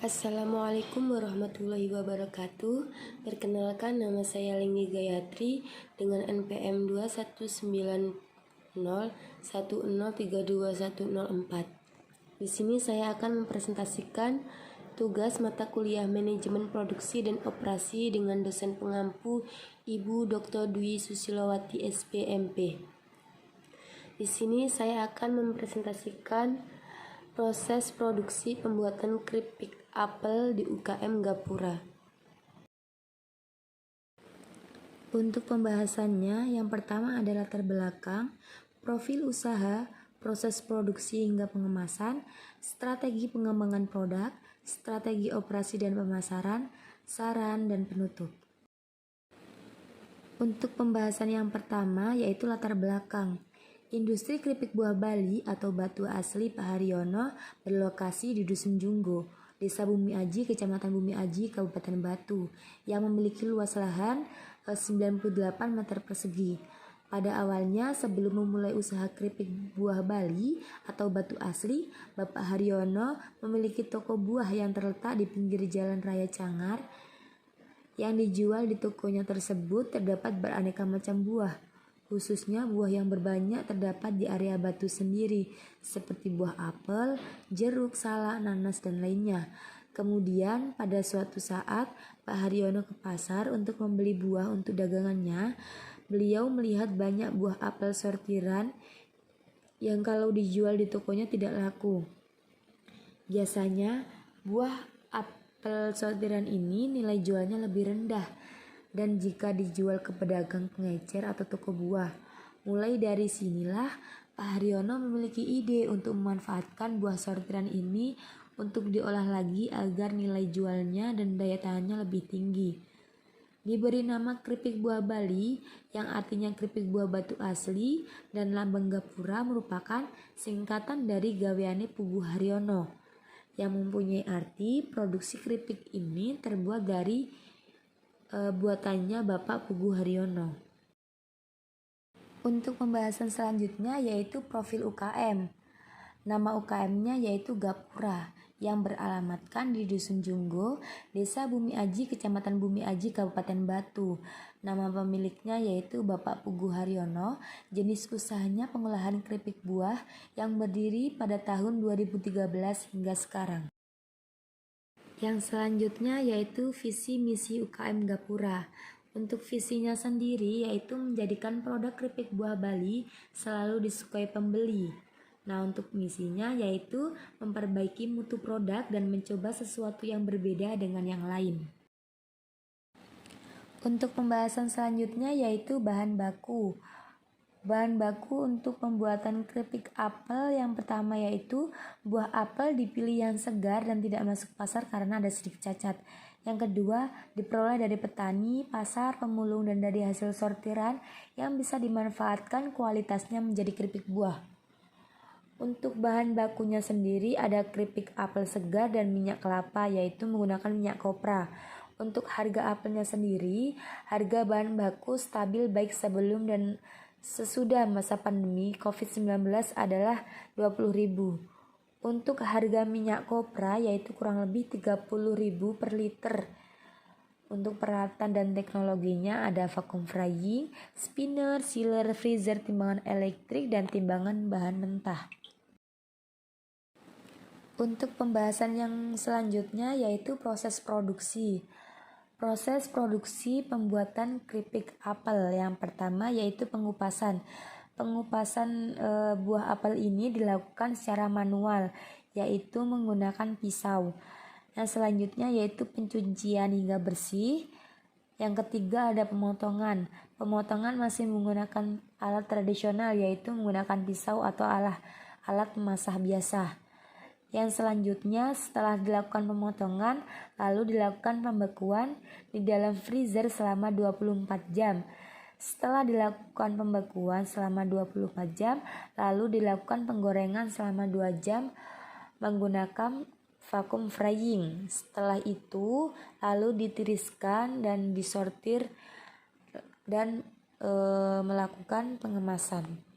Assalamualaikum warahmatullahi wabarakatuh. Perkenalkan, nama saya Linggi Gayatri dengan NPM 21901032104. Di sini saya akan mempresentasikan tugas mata kuliah Manajemen Produksi dan Operasi dengan dosen pengampu Ibu Dr. Dwi Susilowati SPMP. Di sini saya akan mempresentasikan proses produksi pembuatan keripik apel di UKM Gapura. Untuk pembahasannya, yang pertama adalah latar belakang, profil usaha, proses produksi hingga pengemasan, strategi pengembangan produk, strategi operasi dan pemasaran, saran, dan penutup. Untuk pembahasan yang pertama yaitu latar belakang. Industri keripik buah Bali atau Batu Asli Pak Haryono berlokasi di Dusun Junggo, Desa Bumi Aji, Kecamatan Bumi Aji, Kabupaten Batu, yang memiliki luas lahan 98 meter persegi. Pada awalnya, sebelum memulai usaha keripik buah Bali atau Batu Asli, Bapak Haryono memiliki toko buah yang terletak di pinggir Jalan Raya Cangar. Yang dijual di tokonya tersebut terdapat beraneka macam buah, khususnya buah yang berbanyak terdapat di area Batu sendiri, seperti buah apel, jeruk, salak, nanas, dan lainnya. Kemudian pada suatu saat Pak Haryono ke pasar untuk membeli buah untuk dagangannya. Beliau melihat banyak buah apel sortiran yang kalau dijual di tokonya tidak laku. Biasanya buah apel sortiran ini nilai jualnya lebih rendah dan jika dijual ke pedagang pengecer atau toko buah. Mulai dari sinilah Pak Haryono memiliki ide untuk memanfaatkan buah sortiran ini untuk diolah lagi agar nilai jualnya dan daya tahannya lebih tinggi. Diberi nama keripik buah Bali yang artinya keripik buah Batu Asli, dan lambang Gapura merupakan singkatan dari gaweane Pugu Haryono yang mempunyai arti produksi keripik ini terbuat dari buatannya Bapak Pugu Haryono. Untuk pembahasan selanjutnya yaitu profil UKM. Nama UKM-nya yaitu Gapura yang beralamatkan di Dusun Junggo, Desa Bumi Aji, Kecamatan Bumi Aji, Kabupaten Batu. Nama pemiliknya yaitu Bapak Pugu Haryono. Jenis usahanya pengolahan keripik buah yang berdiri pada tahun 2013 hingga sekarang. Yang selanjutnya yaitu visi misi UKM Gapura. Untuk visinya sendiri yaitu menjadikan produk keripik buah Bali selalu disukai pembeli. Nah, untuk misinya yaitu memperbaiki mutu produk dan mencoba sesuatu yang berbeda dengan yang lain. Untuk pembahasan selanjutnya yaitu bahan baku. Bahan baku untuk pembuatan keripik apel yang pertama yaitu buah apel dipilih yang segar dan tidak masuk pasar karena ada sedikit cacat. Yang kedua, diperoleh dari petani, pasar, pemulung, dan dari hasil sortiran yang bisa dimanfaatkan kualitasnya menjadi keripik buah. Untuk bahan bakunya sendiri ada keripik apel segar dan minyak kelapa yaitu menggunakan minyak kopra. Untuk harga apelnya sendiri, harga bahan baku stabil baik sebelum dan sesudah masa pandemi COVID-19 adalah 20.000. Untuk harga minyak kopra yaitu kurang lebih 30.000 per liter. Untuk peralatan dan teknologinya ada vacuum frying, spinner, sealer, freezer, timbangan elektrik, dan timbangan bahan mentah. Untuk pembahasan yang selanjutnya yaitu proses produksi. Proses produksi pembuatan keripik apel yang pertama yaitu pengupasan. Pengupasan buah apel ini dilakukan secara manual yaitu menggunakan pisau. Yang selanjutnya yaitu pencucian hingga bersih. Yang ketiga ada pemotongan. Pemotongan masih menggunakan alat tradisional yaitu menggunakan pisau atau alat memasah biasa. Yang selanjutnya setelah dilakukan pemotongan lalu dilakukan pembekuan di dalam freezer selama 24 jam. Setelah dilakukan pembekuan selama 24 jam lalu dilakukan penggorengan selama 2 jam menggunakan vacuum frying. Setelah itu lalu ditiriskan dan disortir dan melakukan pengemasan.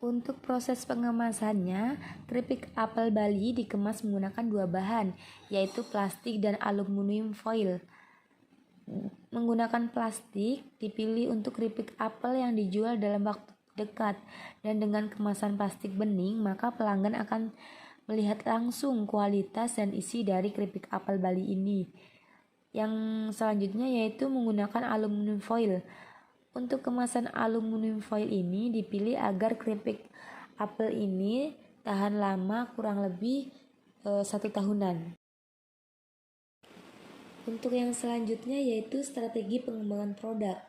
Untuk proses pengemasannya, keripik apel Bali dikemas menggunakan dua bahan, yaitu plastik dan aluminium foil. Menggunakan plastik dipilih untuk keripik apel yang dijual dalam waktu dekat, dan dengan kemasan plastik bening, maka pelanggan akan melihat langsung kualitas dan isi dari keripik apel Bali ini. Yang selanjutnya yaitu menggunakan aluminium foil. Untuk kemasan aluminium foil ini dipilih agar keripik apel ini tahan lama, kurang lebih 1 tahunan. Untuk yang selanjutnya yaitu strategi pengembangan produk.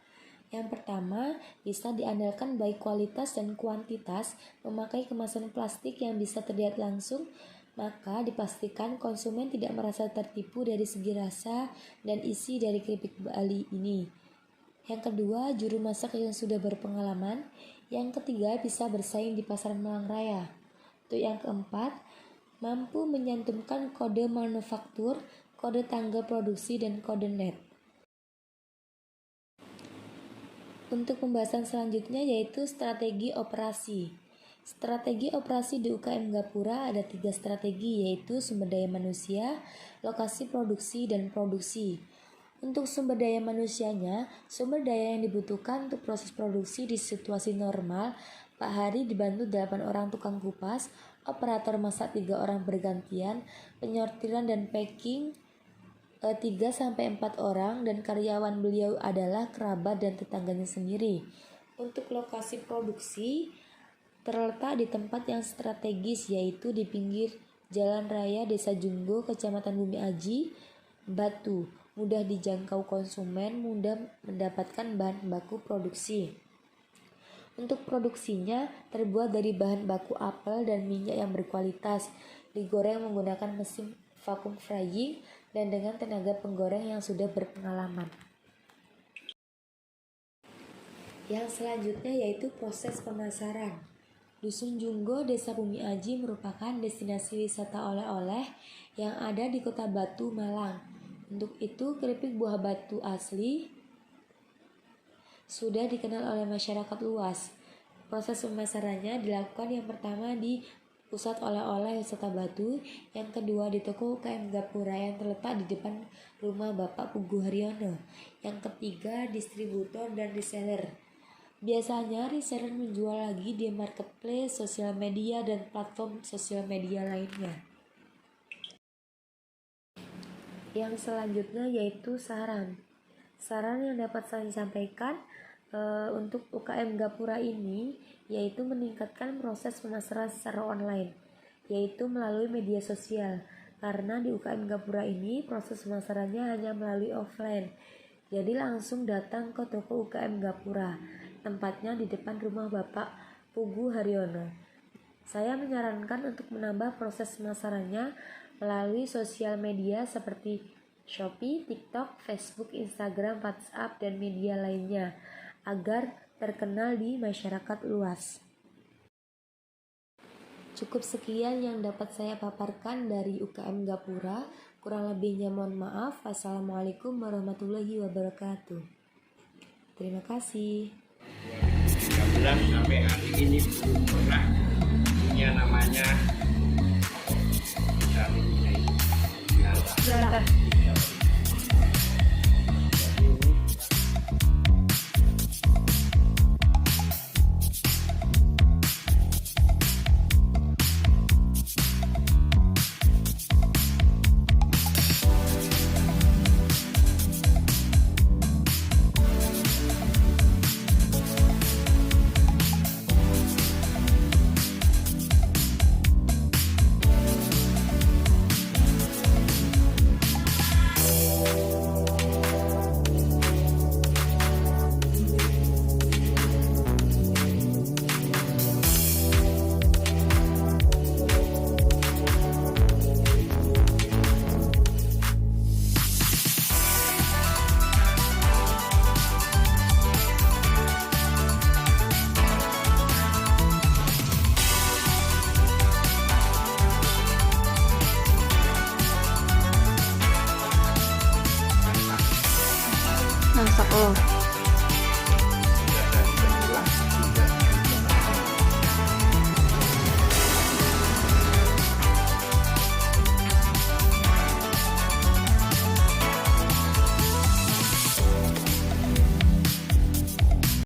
Yang pertama, bisa diandalkan baik kualitas dan kuantitas. Memakai kemasan plastik yang bisa terlihat langsung, maka dipastikan konsumen tidak merasa tertipu dari segi rasa dan isi dari keripik Bali ini. Yang kedua, juru masak yang sudah berpengalaman. Yang ketiga, bisa bersaing di pasar Malang Raya. Untuk yang keempat, mampu menyantumkan kode manufaktur, kode tanggal produksi, dan kode net. Untuk pembahasan selanjutnya yaitu strategi operasi. Strategi operasi di UKM Gapura ada 3 strategi, yaitu sumber daya manusia, lokasi produksi, dan produksi. Untuk sumber daya manusianya, sumber daya yang dibutuhkan untuk proses produksi di situasi normal, Pak Hari dibantu 8 orang tukang kupas, operator masak 3 orang bergantian, penyortiran dan packing 3-4 orang, dan karyawan beliau adalah kerabat dan tetangganya sendiri. Untuk lokasi produksi terletak di tempat yang strategis, yaitu di pinggir Jalan Raya Desa Junggo, Kecamatan Bumi Aji, Batu. Mudah dijangkau konsumen, mudah mendapatkan bahan baku produksi. Untuk produksinya terbuat dari bahan baku apel dan minyak yang berkualitas, digoreng menggunakan mesin vacuum frying dan dengan tenaga penggoreng yang sudah berpengalaman. Yang selanjutnya yaitu proses pemasaran. Dusun Junggo, Desa Bumi Aji merupakan destinasi wisata oleh-oleh yang ada di Kota Batu, Malang. Untuk itu, keripik buah batu asli sudah dikenal oleh masyarakat luas. Proses pemasarannya dilakukan yang pertama di pusat oleh-oleh wisata Batu, yang kedua di toko UKM Gapura yang terletak di depan rumah Bapak Pugu Haryono, yang ketiga distributor dan reseller. Biasanya reseller menjual lagi di marketplace, sosial media, dan platform sosial media lainnya. Yang selanjutnya yaitu saran. Saran yang dapat saya sampaikan untuk UKM Gapura ini yaitu meningkatkan proses pemasaran secara online, yaitu melalui media sosial. Karena di UKM Gapura ini proses pemasarannya hanya melalui offline. Jadi langsung datang ke toko UKM Gapura, tempatnya di depan rumah Bapak Pugu Haryono. Saya menyarankan untuk menambah proses pemasarannya melalui sosial media seperti Shopee, TikTok, Facebook, Instagram, WhatsApp, dan media lainnya agar terkenal di masyarakat luas. Cukup sekian yang dapat saya paparkan dari UKM Gapura. Kurang lebihnya mohon maaf. Wassalamualaikum warahmatullahi wabarakatuh. Terima kasih. 13 sampai hari ini belum pernah punya namanya. Sudah.